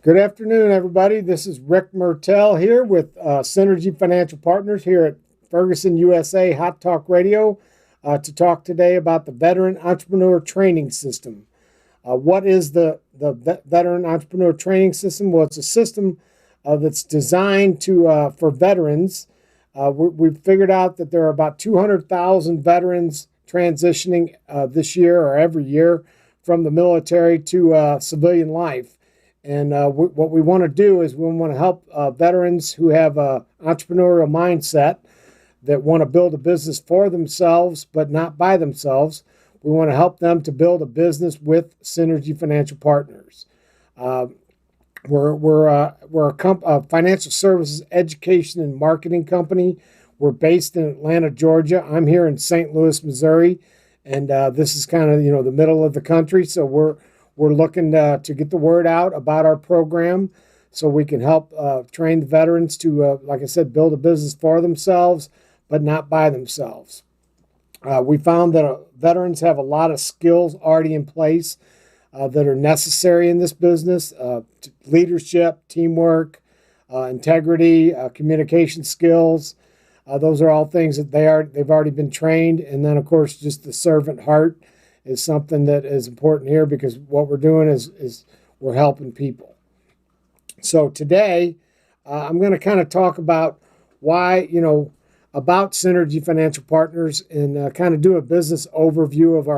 Good afternoon, everybody. This is Rick Mertell here with Synergy Financial Partners here at Ferguson, USA Hot Talk Radio to talk today about the Veteran Entrepreneur Training System. What is the Veteran Entrepreneur Training System? Well, it's a system that's designed for veterans. We've figured out that there are about 200,000 veterans transitioning this year or every year from the military to civilian life. And what we want to do is we want to help veterans who have an entrepreneurial mindset that want to build a business for themselves, but not by themselves. We want to help them to build a business with Synergy Financial Partners. We're a financial services education and marketing company. We're based in Atlanta, Georgia. I'm here in St. Louis, Missouri, and this is kind of the middle of the country. So we're looking to get the word out about our program so we can help train the veterans to, like I said, build a business for themselves, but not by themselves. We found that veterans have a lot of skills already in place that are necessary in this business: leadership, teamwork, integrity, communication skills. Those are all things that they've already been trained. And then, of course, just the servant heart is something that is important here, because what we're doing is we're helping people. So today, I'm going to kind of talk about why, about Synergy Financial Partners, and kind of do a business overview of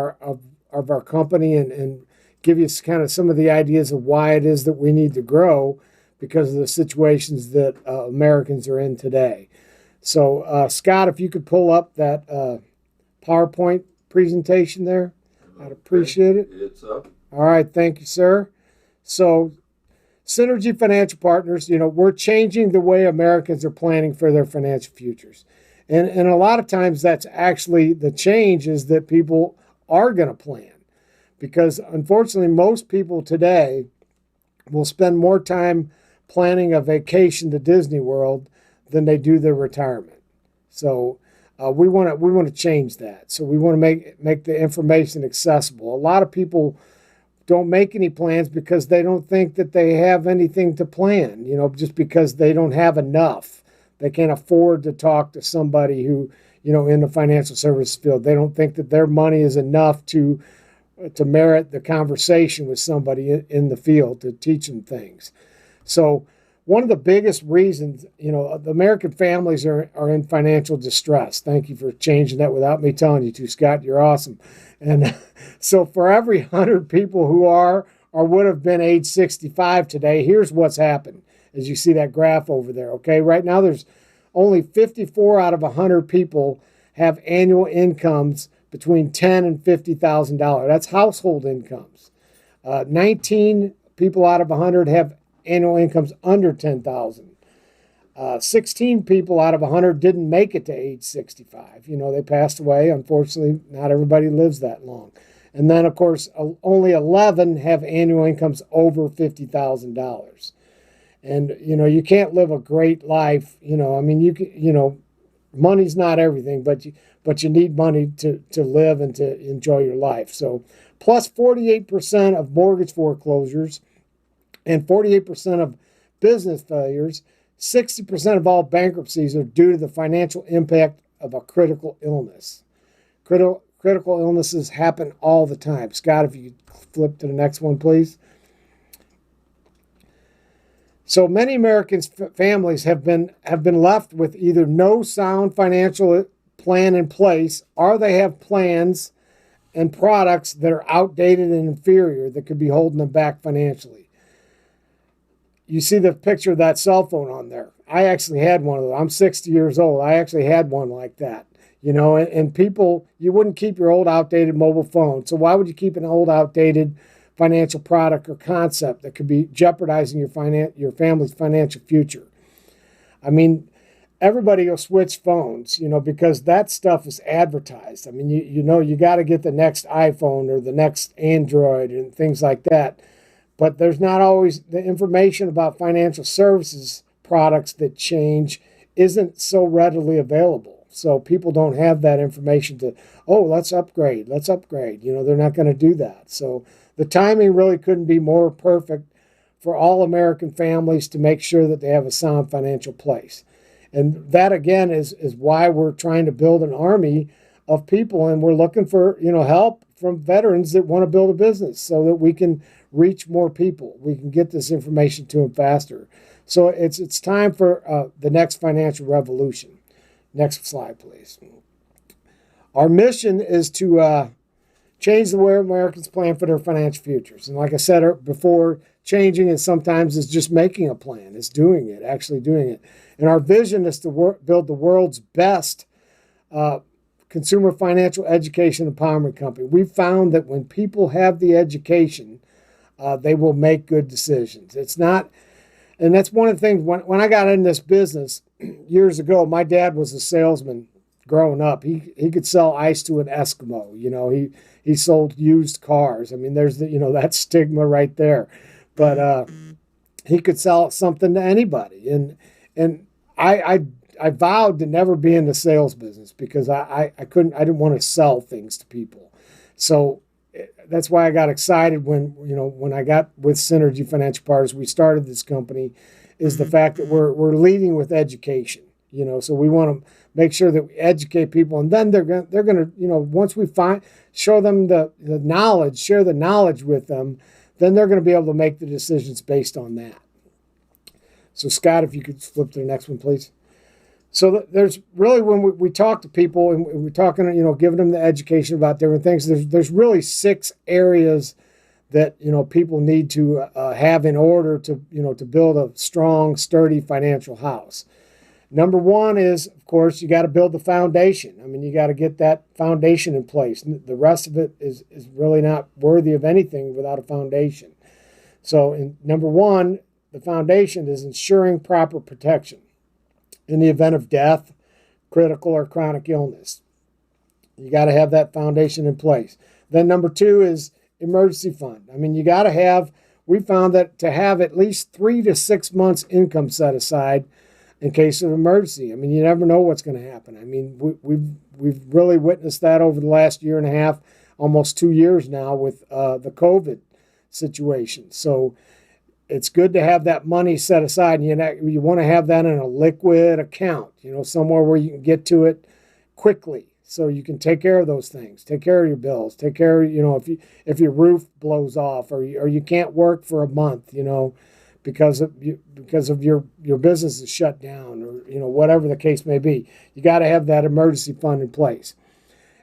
our company, and give you kind of some of the ideas of why it is that we need to grow because of the situations that Americans are in today. So, Scott, if you could pull up that PowerPoint presentation there, I'd appreciate it. It's up. All right, thank you, sir. So, Synergy Financial Partners, we're changing the way Americans are planning for their financial futures. And a lot of times that's actually the change, is that people are going to plan. Because unfortunately, most people today will spend more time planning a vacation to Disney World than they do their retirement. So we want to change that. So we want to make the information accessible. A lot of people don't make any plans because they don't think that they have anything to plan, just because they don't have enough. They can't afford to talk to somebody who, in the financial services field. They don't think that their money is enough to merit the conversation with somebody in the field to teach them things. So one of the biggest reasons, the American families are in financial distress. Thank you for changing that without me telling you to, Scott. You're awesome. And so for every 100 people who are or would have been age 65 today, here's what's happened. As you see that graph over there, okay? Right now there's only 54 out of 100 people have annual incomes between $10,000 and $50,000. That's household incomes. 19 people out of 100 have annual incomes under $10,000. 16 people out of 100 didn't make it to age 65. They passed away. Unfortunately, not everybody lives that long. And then, of course, only 11 have annual incomes over $50,000. And, you can't live a great life. Money's not everything, but you need money to live and to enjoy your life. So plus 48% of mortgage foreclosures and 48% of business failures, 60% of all bankruptcies are due to the financial impact of a critical illness. Critical illnesses happen all the time. Scott, if you could flip to the next one, please. So many Americans' families have been left with either no sound financial plan in place, or they have plans and products that are outdated and inferior that could be holding them back financially. You see the picture of that cell phone on there. I actually had one of those. I'm 60 years old. I actually had one like that. And people, you wouldn't keep your old outdated mobile phone. So why would you keep an old outdated financial product or concept that could be jeopardizing your family's financial future? I mean, everybody will switch phones, because that stuff is advertised. I mean, you got to get the next iPhone or the next Android and things like that. But there's not always the information about financial services products that change isn't so readily available. So people don't have that information to, let's upgrade. They're not going to do that. So the timing really couldn't be more perfect for all American families to make sure that they have a sound financial place. And that, again, is why we're trying to build an army of people, and we're looking for, help from veterans that want to build a business so that we can reach more people. We can get this information to them faster. So it's time for the next financial revolution. Next slide, please. Our mission is to change the way Americans plan for their financial futures. And like I said before, changing it sometimes is just making a plan. It's doing it, actually doing it. And our vision is to build the world's best consumer financial education empowerment company. We found that when people have the education, they will make good decisions. It's not, and that's one of the things, when I got in this business years ago, my dad was a salesman growing up. He could sell ice to an Eskimo. He sold used cars. I mean, there's that stigma right there. But he could sell something to anybody. And I vowed to never be in the sales business because I didn't want to sell things to people. So that's why I got excited when I got with Synergy Financial Partners. We started this company, is the fact that we're leading with education. So we want to make sure that we educate people, and then they're going to once we show them the knowledge, share the knowledge with them, then they're going to be able to make the decisions based on that. So Scott, if you could flip to the next one, please. So there's really, when we talk to people and we're talking, giving them the education about different things, there's really 6 areas that, people need to have in order to, to build a strong, sturdy financial house. Number 1 is, of course, you got to build the foundation. I mean, you got to get that foundation in place. The rest of it is really not worthy of anything without a foundation. So number 1, the foundation is ensuring proper protection in the event of death, critical or chronic illness. You got to have that foundation in place. Then number 2 is emergency fund. I mean, we found that to have at least 3 to 6 months income set aside in case of emergency. I mean, you never know what's going to happen. I mean, we've really witnessed that over the last year and a half, almost 2 years now with the COVID situation. So it's good to have that money set aside, and you want to have that in a liquid account, somewhere where you can get to it quickly, so you can take care of those things, take care of your bills, take care of, if your roof blows off or you can't work for a month, because of your business is shut down, or whatever the case may be. You got to have that emergency fund in place.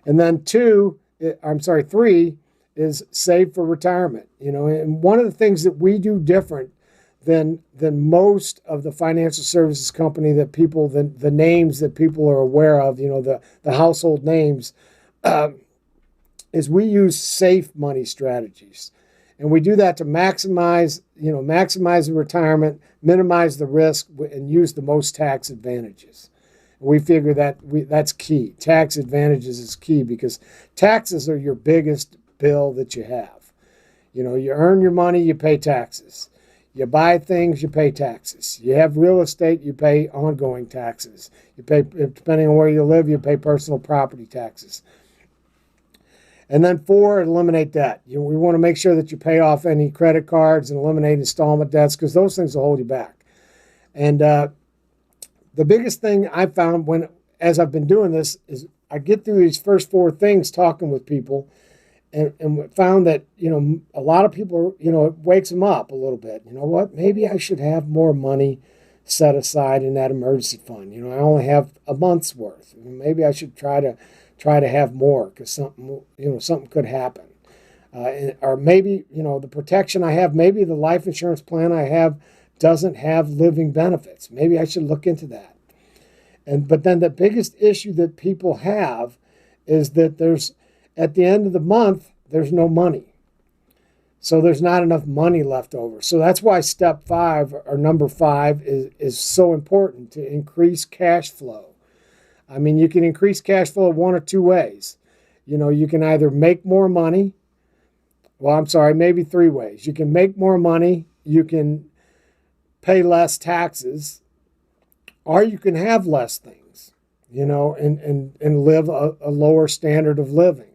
And then 3 is save for retirement. And one of the things that we do different than most of the financial services company that people, the names that people are aware of, the household names, is we use safe money strategies. And we do that to maximize the retirement, minimize the risk, and use the most tax advantages. We figure that's key. Tax advantages is key because taxes are your biggest bill that you have. You earn your money, you pay taxes. You buy things, you pay taxes. You have real estate, you pay ongoing taxes. You pay, depending on where you live, you pay personal property taxes. And then 4, eliminate debt. We want to make sure that you pay off any credit cards and eliminate installment debts, because those things will hold you back. And the biggest thing I found as I've been doing this is I get through these first 4 things talking with people, and found that, a lot of people, it wakes them up a little bit. You know what? Maybe I should have more money set aside in that emergency fund. I only have a month's worth. Maybe I should try to have more, because something could happen. Or maybe, the protection I have, maybe the life insurance plan I have doesn't have living benefits. Maybe I should look into that. But then the biggest issue that people have is that at the end of the month, there's no money. So there's not enough money left over. So that's why step 5, or number 5, is so important, to increase cash flow. I mean, you can increase cash flow 1 or 2 ways. You can either make more money. Maybe 3 ways. You can make more money, you can pay less taxes, or you can have less things, and live a lower standard of living.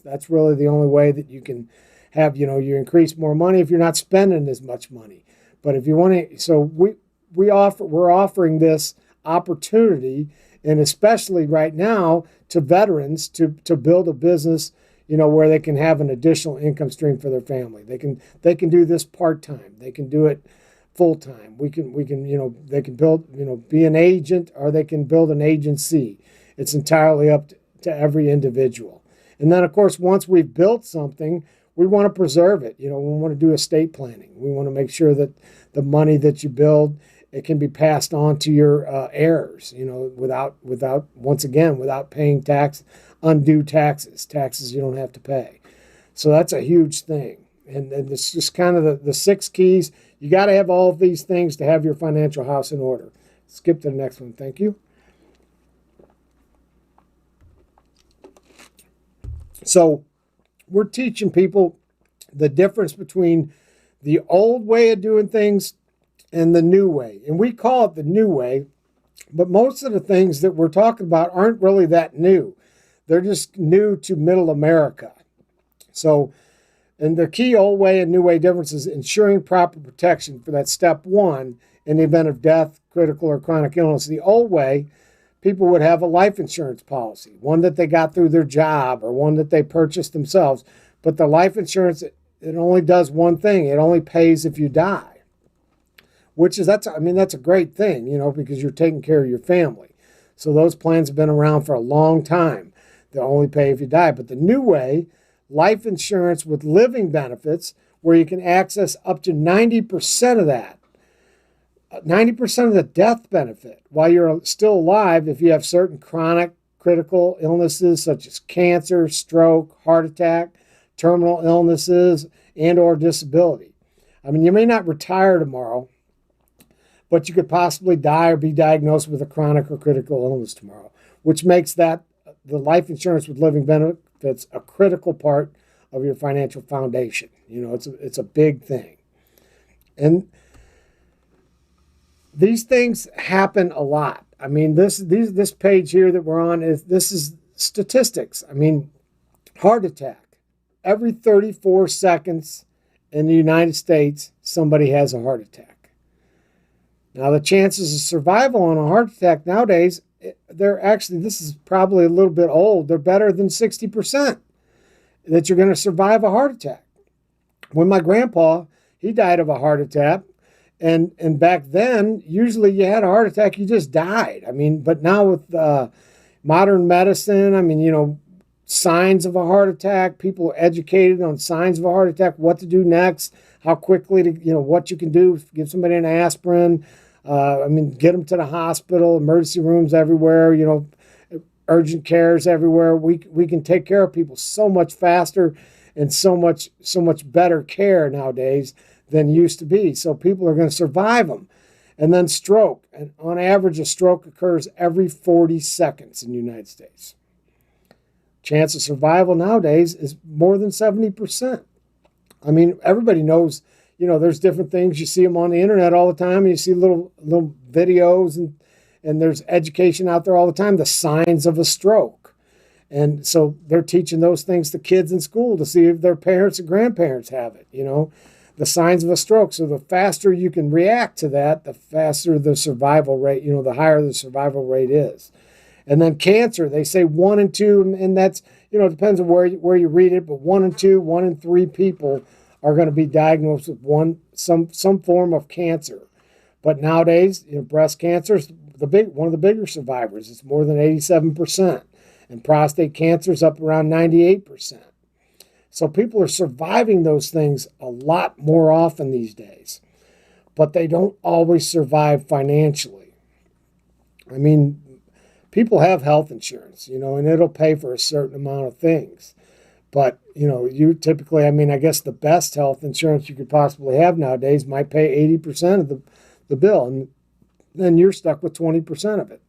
That's really the only way that you can have, you increase more money if you're not spending as much money. But if you want to, so we're offering this opportunity, and especially right now to veterans to build a business, where they can have an additional income stream for their family. They can do this part-time. They can do it full-time. They can build, be an agent, or they can build an agency. It's entirely up to every individual. And then, of course, once we've built something, we want to preserve it. We want to do estate planning. We want to make sure that the money that you build, it can be passed on to your heirs, without paying undue taxes you don't have to pay. So that's a huge thing. And it's just kind of the 6 keys. You got to have all of these things to have your financial house in order. Skip to the next one. Thank you. So we're teaching people the difference between the old way of doing things and the new way. And we call it the new way, but most of the things that we're talking about aren't really that new. They're just new to middle America. So, and the key old way and new way difference is ensuring proper protection for that step 1 in the event of death, critical or chronic illness. The old way, people would have a life insurance policy, one that they got through their job or one that they purchased themselves. But the life insurance, it only does one thing. It only pays if you die, that's a great thing, because you're taking care of your family. So those plans have been around for a long time. They only pay if you die. But the new way, life insurance with living benefits, where you can access up to 90% of that, 90% of the death benefit while you're still alive if you have certain chronic critical illnesses such as cancer, stroke, heart attack, terminal illnesses, and or disability. You may not retire tomorrow, but you could possibly die or be diagnosed with a chronic or critical illness tomorrow, which makes the life insurance with living benefits a critical part of your financial foundation. It's a big thing. And these things happen a lot. This page here that we're on is statistics. Heart attack. Every 34 seconds in the United States, somebody has a heart attack. Now, the chances of survival on a heart attack nowadays, this is probably a little bit old, they're better than 60% that you're going to survive a heart attack. When my grandpa, he died of a heart attack, and back then, usually you had a heart attack, you just died. But now with modern medicine, signs of a heart attack, people are educated on signs of a heart attack, what to do next, how quickly what you can do, give somebody an aspirin, get them to the hospital, emergency rooms everywhere, urgent cares everywhere. We can take care of people so much faster and so much better care nowadays than used to be. So people are going to survive them. And then stroke. And on average, a stroke occurs every 40 seconds in the United States. Chance of survival nowadays is more than 70%. Everybody knows, there's different things. You see them on the internet all the time, and you see little videos, and there's education out there all the time, the signs of a stroke. And so they're teaching those things to kids in school to see if their parents and grandparents have it, the signs of a stroke. So the faster you can react to that, the faster the survival rate, the higher the survival rate is. And then cancer, they say 1 in 2, and that's, it depends on where you read it, but 1 in 2, 1 in 3 people are going to be diagnosed with some form of cancer. But nowadays, breast cancer is one of the bigger survivors. It's more than 87%. And prostate cancer is up around 98%. So people are surviving those things a lot more often these days. But they don't always survive financially. People have health insurance, and it'll pay for a certain amount of things. But, you typically, I guess the best health insurance you could possibly have nowadays might pay 80% of the bill. And then you're stuck with 20% of it.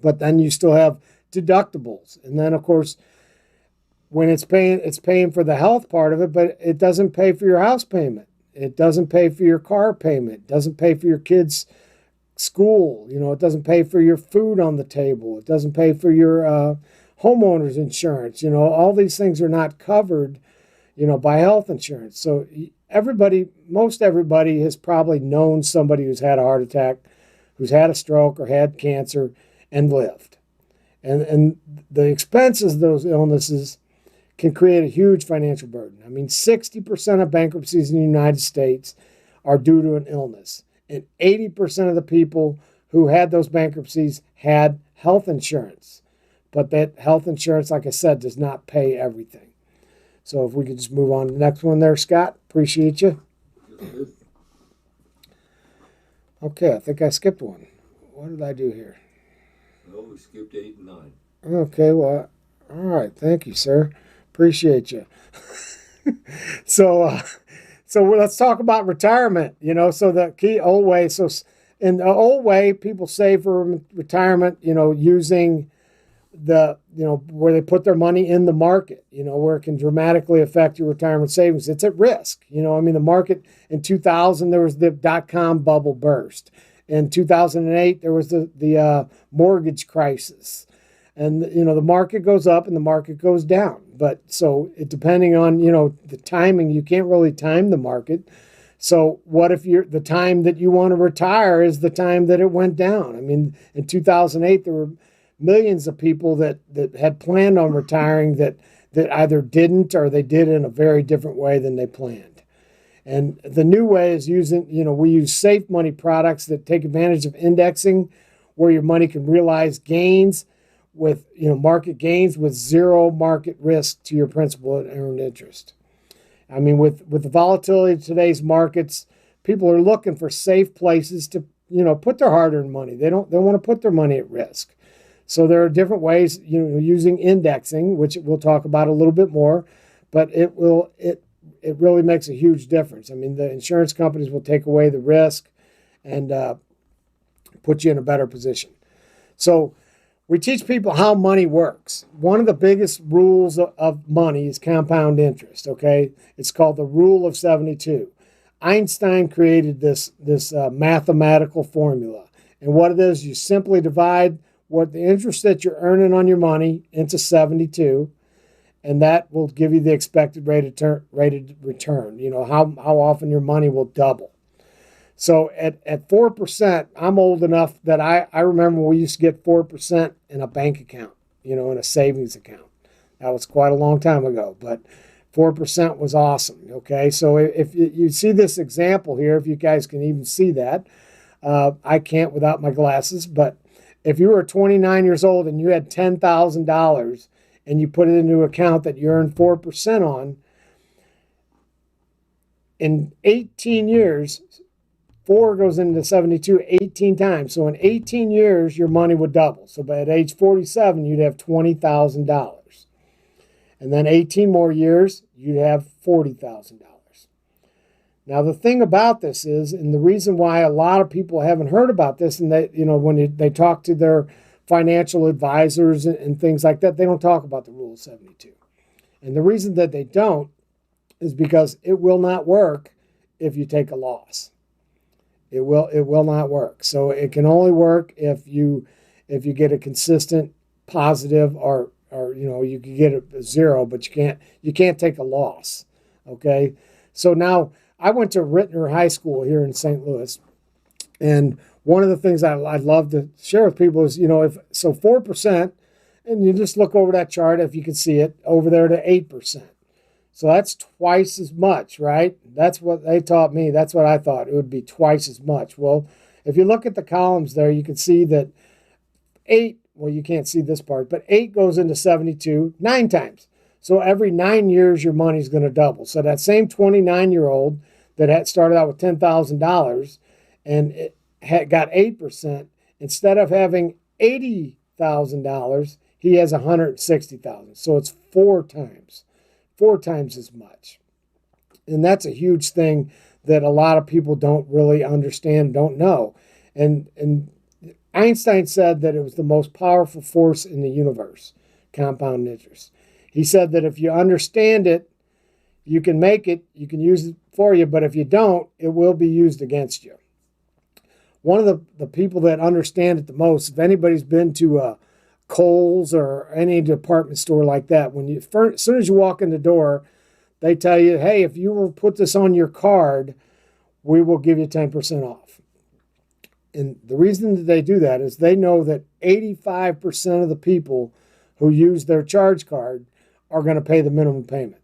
But then you still have deductibles. And then, of course, when it's paying for the health part of it, but it doesn't pay for your house payment. It doesn't pay for your car payment. It doesn't pay for your kids' school. It doesn't pay for your food on the table. It doesn't pay for your homeowner's insurance. All these things are not covered, buy health insurance. So most everybody has probably known somebody who's had a heart attack, who's had a stroke or had cancer and lived. And the expenses of those illnesses can create a huge financial burden. I mean, 60% of bankruptcies in the United States are due to an illness. And 80% of the people who had those bankruptcies had health insurance. But that health insurance, like I said, does not pay everything. So if we could just move on to the next one there, Scott. Appreciate you. Okay, I think I skipped one. What did I do here? Well, we skipped 8 and 9. Okay, well, all right. Thank you, sir. Appreciate you. So let's talk about retirement. So the key old way. So in the old way, people save for retirement, using where they put their money in the market, where it can dramatically affect your retirement savings. It's at risk. The market in 2000, there was the dot-com bubble burst. In 2008, there was the mortgage crisis. And, the market goes up and the market goes down. But so depending on, the timing, you can't really time the market. So what if the time that you want to retire is the time that it went down? I mean, in 2008, there were millions of people that had planned on retiring that either didn't or they did in a very different way than they planned. And the new way is using, we use safe money products that take advantage of indexing, where your money can realize gains with, market gains with zero market risk to your principal and earned interest. I mean, with the volatility of today's markets, people are looking for safe places to, put their hard-earned money. They want to put their money at risk. So there are different ways, using indexing, which we'll talk about a little bit more, but it really makes a huge difference. I mean, the insurance companies will take away the risk and put you in a better position. So we teach people how money works. One of the biggest rules of money is compound interest, okay? It's called the Rule of 72. Einstein created this mathematical formula. And what it is, you simply divide what the interest that you're earning on your money into 72, and that will give you the expected rate of return, how often your money will double. So at 4%, I'm old enough that I remember we used to get 4% in a bank account, in a savings account. That was quite a long time ago, but 4% was awesome, okay? So if you see this example here, if you guys can even see that, I can't without my glasses, but if you were 29 years old and you had $10,000 and you put it into an account that you earned 4% on, in 18 years, 4 goes into 72 18 times. So in 18 years, your money would double. So by at age 47, you'd have $20,000. And then 18 more years, you'd have $40,000. Now, the thing about this is, and the reason why a lot of people haven't heard about this, and they, when they talk to their financial advisors and things like that, they don't talk about the Rule of 72. And the reason that they don't is because it will not work if you take a loss. It will not work. So it can only work if you get a consistent positive or you can get a 0, but you can't take a loss. Okay. So now I went to Rittner High School here in St. Louis, and one of the things I'd love to share with people is, if 4%, and you just look over that chart, if you can see it, over there to 8%. So that's twice as much, right? That's what they taught me. That's what I thought. It would be twice as much. Well, if you look at the columns there, you can see that 8, well, you can't see this part, but 8 goes into 72 9 times. So every 9 years, your money's going to double. So that same 29-year-old that had started out with $10,000 and it got 8%, instead of having $80,000, he has $160,000. So it's 4 times as much. And that's a huge thing that a lot of people don't really understand, don't know. And Einstein said that it was the most powerful force in the universe, compound interest. He said that if you understand it, you can make it, you can use it for you, but if you don't, it will be used against you. One of the people that understand it the most, if anybody's been to Kohl's or any department store like that, as soon as you walk in the door, they tell you, hey, if you will put this on your card, we will give you 10% off. And the reason that they do that is they know that 85% of the people who use their charge card are going to pay the minimum payment.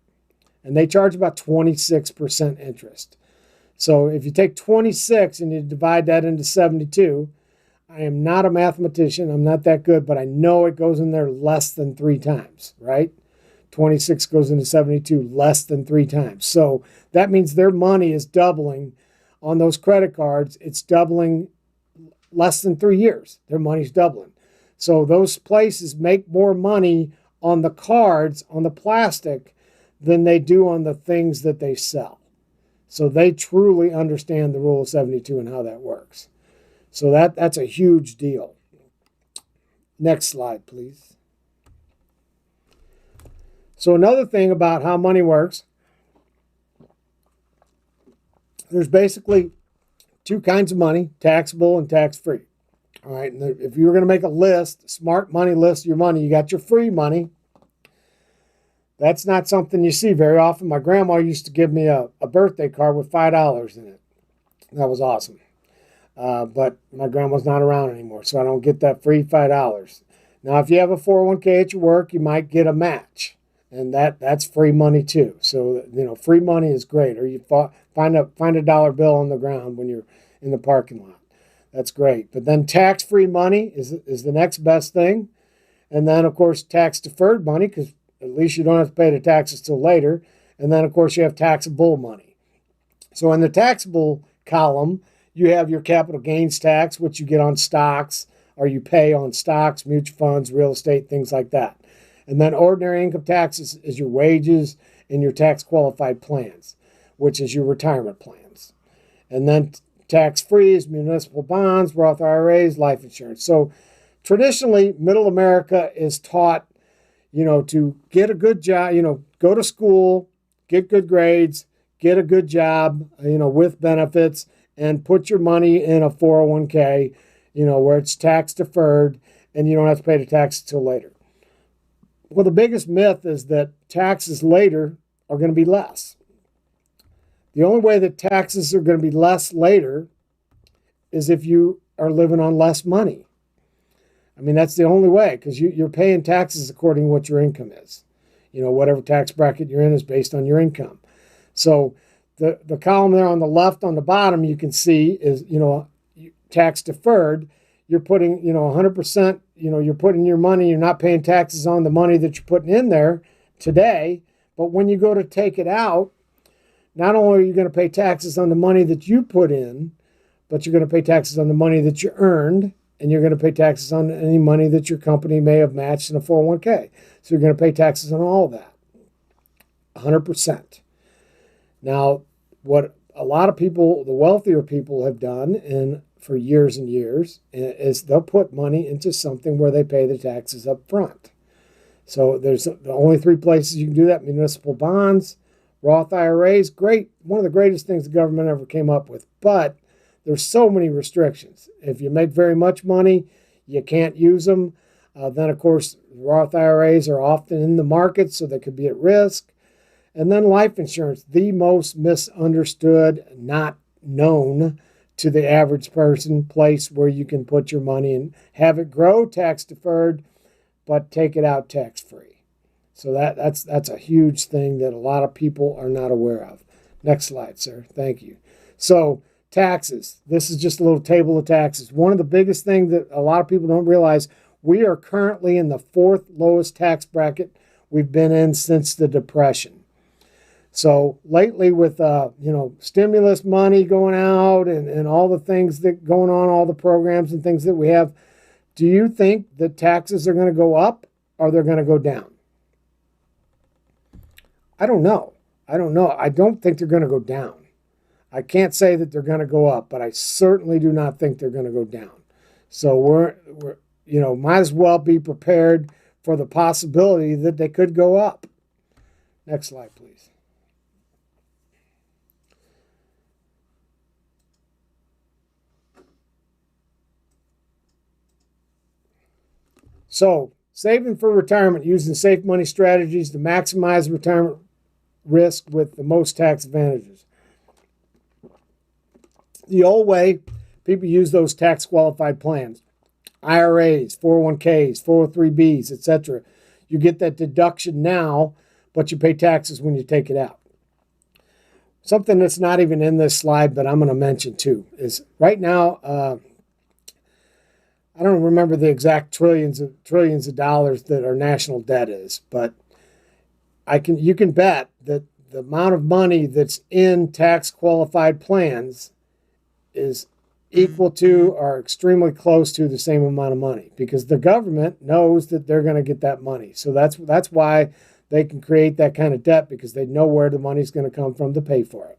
And they charge about 26% interest. So if you take 26 and you divide that into 72, I am not a mathematician. I'm not that good, but I know it goes in there less than 3 times, right? 26 goes into 72 less than 3 times. So that means their money is doubling on those credit cards. It's doubling less than 3 years. Their money's doubling. So those places make more money on the cards, on the plastic, than they do on the things that they sell. So they truly understand the rule of 72 and how that works. So that's a huge deal. Next slide, please. So another thing about how money works, there's basically 2 kinds of money, taxable and tax-free. All right, and if you were going to make a list, smart money list of your money, you got your free money. That's not something you see very often. My grandma used to give me a birthday card with $5 in it. That was awesome. But my grandma's not around anymore, so I don't get that free $5. Now, if you have a 401k at your work, you might get a match, and that's free money too. So, free money is great. Or you find a dollar bill on the ground when you're in the parking lot. That's great. But then tax-free money is the next best thing. And then, of course, tax-deferred money, because at least you don't have to pay the taxes till later. And then, of course, you have taxable money. So in the taxable column, you have your capital gains tax, which you get on stocks, or you pay on stocks, mutual funds, real estate, things like that. And then ordinary income taxes is your wages and your tax-qualified plans, which is your retirement plans. And then tax-free is municipal bonds, Roth IRAs, life insurance. So traditionally, middle America is taught, to get a good job, go to school, get good grades, get a good job, with benefits, and put your money in a 401k, where it's tax deferred and you don't have to pay the taxes till later. Well, the biggest myth is that taxes later are going to be less. The only way that taxes are going to be less later is if you are living on less money. I mean, that's the only way, because you're paying taxes according to what your income is. Whatever tax bracket you're in is based on your income. So the column there on the left on the bottom, you can see is, tax deferred. You're putting, 100%, you're putting your money, you're not paying taxes on the money that you're putting in there today. But when you go to take it out, not only are you going to pay taxes on the money that you put in, but you're going to pay taxes on the money that you earned, and you're going to pay taxes on any money that your company may have matched in a 401k. So you're going to pay taxes on all of that, 100%. Now, what a lot of people, the wealthier people, have done, and for years and years, is they'll put money into something where they pay the taxes up front. So there's the only 3 places you can do that: municipal bonds, Roth IRAs. Great, one of the greatest things the government ever came up with. But there's so many restrictions. If you make very much money, you can't use them. Then, of course, Roth IRAs are often in the market, so they could be at risk. And then life insurance, the most misunderstood, not known to the average person, place where you can put your money and have it grow tax deferred, but take it out tax free. So that's a huge thing that a lot of people are not aware of. Next slide, sir. Thank you. So taxes. This is just a little table of taxes. One of the biggest things that a lot of people don't realize, we are currently in the 4th lowest tax bracket we've been in since the Depression. So lately with, stimulus money going out and all the things that going on, all the programs and things that we have, do you think that taxes are going to go up or they're going to go down? I don't know. I don't think they're going to go down. I can't say that they're going to go up, but I certainly do not think they're going to go down. So we're might as well be prepared for the possibility that they could go up. Next slide, please. So saving for retirement using safe money strategies to maximize retirement risk with the most tax advantages. The old way, people use those tax qualified plans, IRAs, 401ks, 403bs, etc. You get that deduction now, but you pay taxes when you take it out. Something that's not even in this slide, but I'm going to mention too, is right now, I don't remember the exact trillions of dollars that our national debt is, but you can bet that the amount of money that's in tax qualified plans is equal to or extremely close to the same amount of money, because the government knows that they're going to get that money. So that's why they can create that kind of debt, because they know where the money's going to come from to pay for it.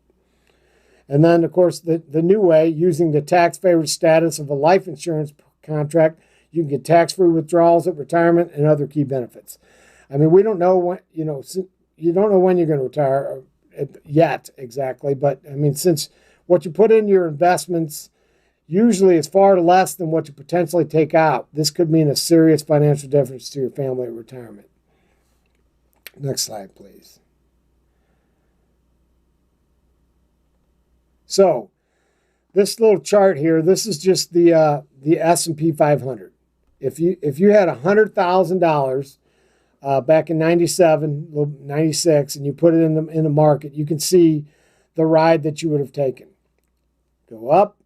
And then, of course, the new way, using the tax favored status of a life insurance contract, you can get tax-free withdrawals at retirement and other key benefits. I mean, we don't know when, you don't know when you're going to retire yet exactly, but I mean, since what you put in your investments usually is far less than what you potentially take out, this could mean a serious financial difference to your family at retirement. Next slide, please. So, this little chart here, this is just the S&P 500. If you had $100,000 back in 97, 96, and you put it in the market, you can see the ride that you would have taken. Go up,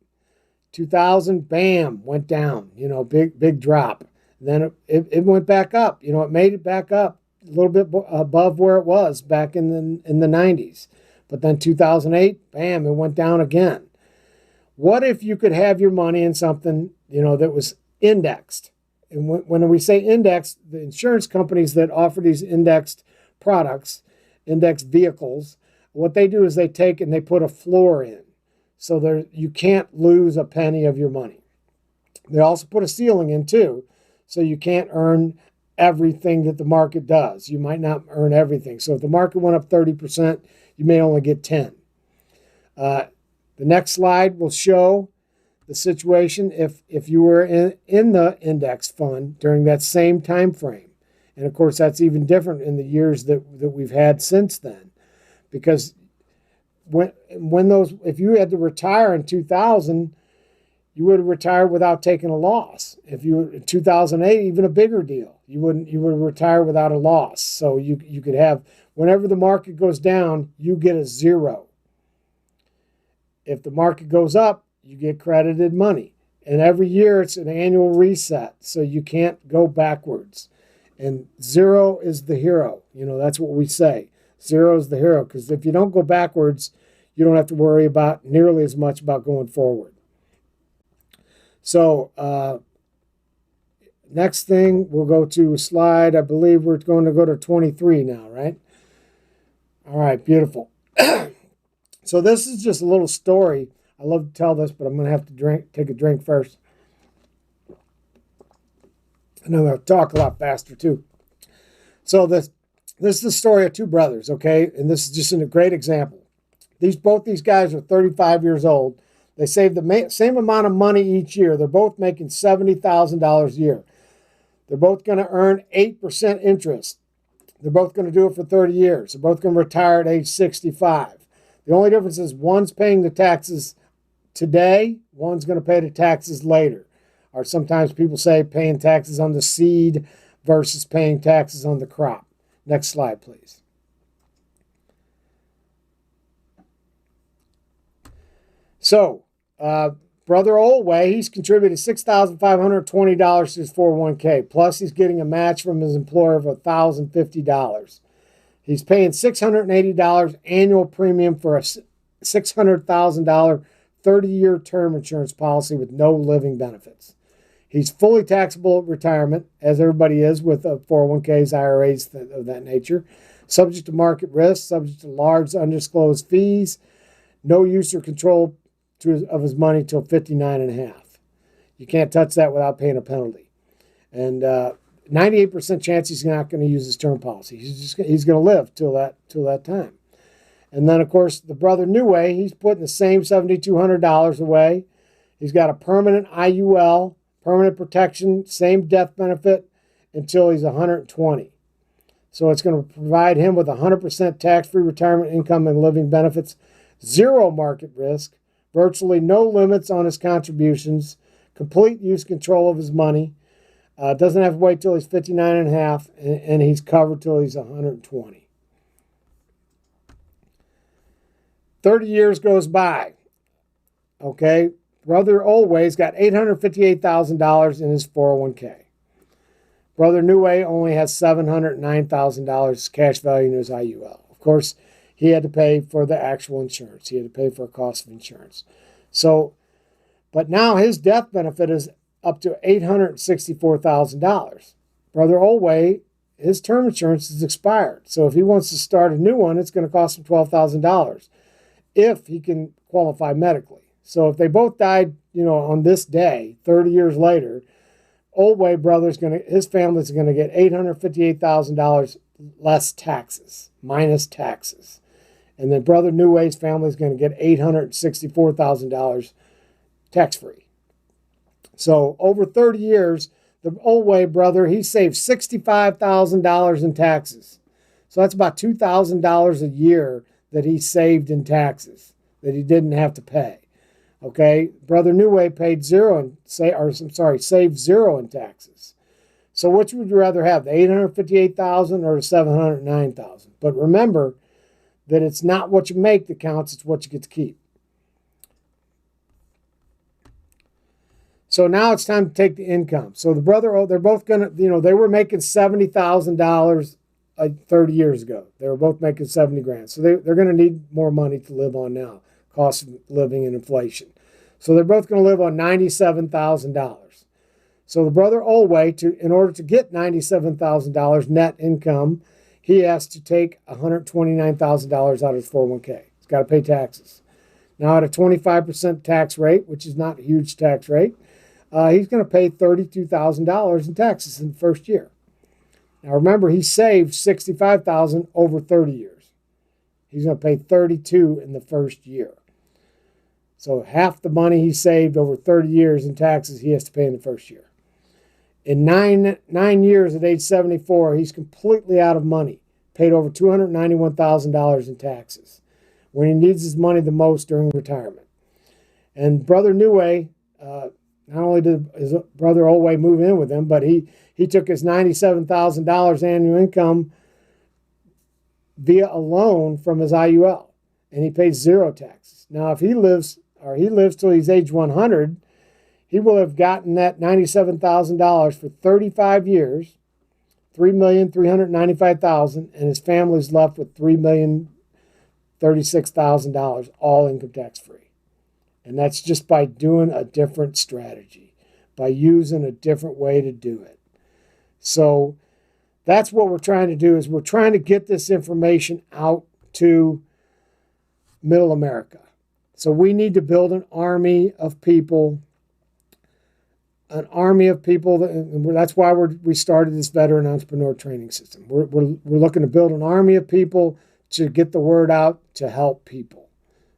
2000, bam, went down. Big drop. Then it went back up. It made it back up a little bit above where it was back in the 90s. But then 2008, bam, it went down again. What if you could have your money in something, that was indexed? And when we say indexed, the insurance companies that offer these indexed products, indexed vehicles, what they do is they take and they put a floor in. So you can't lose a penny of your money. They also put a ceiling in too, so you can't earn everything that the market does. You might not earn everything. So if the market went up 30%, you may only get 10. The next slide will show the situation if you were in the index fund during that same time frame. And of course, that's even different in the years that we've had since then. Because if you had to retire in 2000, you would have retired without taking a loss. If you were in 2008, even a bigger deal. You would retire without a loss. So you could have, whenever the market goes down, you get a zero. If the market goes up, you get credited money. And every year it's an annual reset, so you can't go backwards. And zero is the hero. That's what we say. Zero is the hero, because if you don't go backwards, you don't have to worry about nearly as much about going forward. So next thing, we'll go to a slide. I believe we're going to go to 23 now, right? All right, beautiful. So this is just a little story. I love to tell this, but I'm going to have to take a drink first. And I'm going to talk a lot faster too. So this is the story of two brothers, okay? And this is just a great example. Both these guys are 35 years old. They save the same amount of money each year. They're both making $70,000 a year. They're both going to earn 8% interest. They're both going to do it for 30 years. They're both going to retire at age 65. The only difference is one's paying the taxes today, one's going to pay the taxes later. Or sometimes people say paying taxes on the seed versus paying taxes on the crop. Next slide, please. So, Brother Olway, he's contributed $6,520 to his 401k. Plus, he's getting a match from his employer of $1,050. He's paying $680 annual premium for a $600,000 30-year term insurance policy with no living benefits. He's fully taxable at retirement, as everybody is with 401ks, IRAs of that nature. Subject to market risk, subject to large undisclosed fees, no use or control of his money till 59 and a half. You can't touch that without paying a penalty. And 98% chance he's not going to use his term policy. He's going to live till that time. And then, of course, the brother Neway, he's putting the same $7,200 away. He's got a permanent IUL, permanent protection, same death benefit until he's 120. So it's going to provide him with 100% tax-free retirement income and living benefits, zero market risk, virtually no limits on his contributions, complete use control of his money, doesn't have to wait till he's 59 and a half, and he's covered till he's 120. 30 years goes by. Okay, Brother Olway's got $858,000 in his 401k. Brother Neway only has $709,000 cash value in his IUL. Of course, he had to pay for the actual insurance. He had to pay for a cost of insurance. So, but now his death benefit is up to $864,000. Brother Olway, his term insurance is expired. So if he wants to start a new one, it's going to cost him $12,000 if he can qualify medically. So if they both died, on this day, 30 years later, Olway brother's his family's going to get $858,000 less taxes, minus taxes. And then Brother Neway's family is going to get $864,000 tax-free. So over 30 years, the Olway brother, he saved $65,000 in taxes. So that's about $2,000 a year that he saved in taxes that he didn't have to pay. Okay, Brother Neway paid saved zero in taxes. So which would you rather have, the $858,000 or the $709,000? But remember that it's not what you make that counts; it's what you get to keep. So now it's time to take the income. So the brother, they're both gonna, they were making $70,000 30 years ago. They were both making 70 grand. So they're going to need more money to live on now. Cost of living and inflation. So they're both going to live on $97,000. So the brother Olway, in order to get $97,000 net income, he has to take $129,000 out of his 401k. He's got to pay taxes. Now at a 25% tax rate, which is not a huge tax rate, he's going to pay $32,000 in taxes in the first year. Now remember, he saved $65,000 over 30 years. He's going to pay $32,000 in the first year. So half the money he saved over 30 years in taxes, he has to pay in the first year. In nine years at age 74, he's completely out of money, paid over $291,000 in taxes when he needs his money the most during retirement. And Brother Neway, not only did his brother Olway move in with him, but he took his $97,000 annual income via a loan from his IUL, and he pays zero taxes. Now, if he lives till he's age 100, he will have gotten that $97,000 for 35 years, $3,395,000, and his family's left with $3,036,000, all income tax free. And that's just by doing a different strategy, by using a different way to do it. So that's what we're trying to do, is we're trying to get this information out to middle America. So we need to build an army of people, and that's why we started this veteran entrepreneur training system. We're looking to build an army of people to get the word out to help people.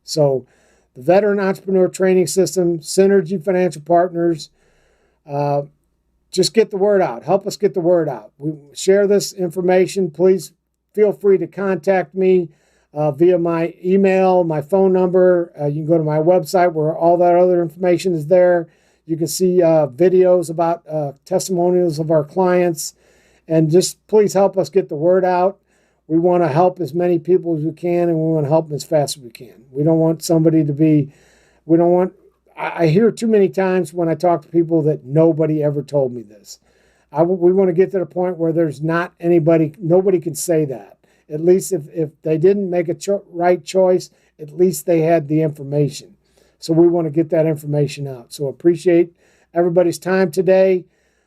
So the veteran entrepreneur training system, Synergy Financial Partners, just get the word out. Help us get the word out. We share this information. Please feel free to contact me via my email, my phone number. You can go to my website where all that other information is there. You can see videos about testimonials of our clients. And just please help us get the word out. We want to help as many people as we can, and we want to help them as fast as we can. We don't want somebody to be, I hear too many times when I talk to people that nobody ever told me this. We want to get to the point where there's not nobody can say that. At least if they didn't make a right choice, at least they had the information. So we want to get that information out. So appreciate everybody's time today.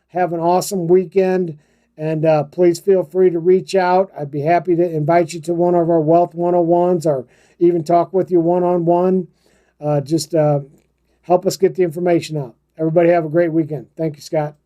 Have an awesome weekend. And please feel free to reach out. I'd be happy to invite you to one of our Wealth 101s or even talk with you one-on-one. Just help us get the information out. Everybody have a great weekend. Thank you, Scott.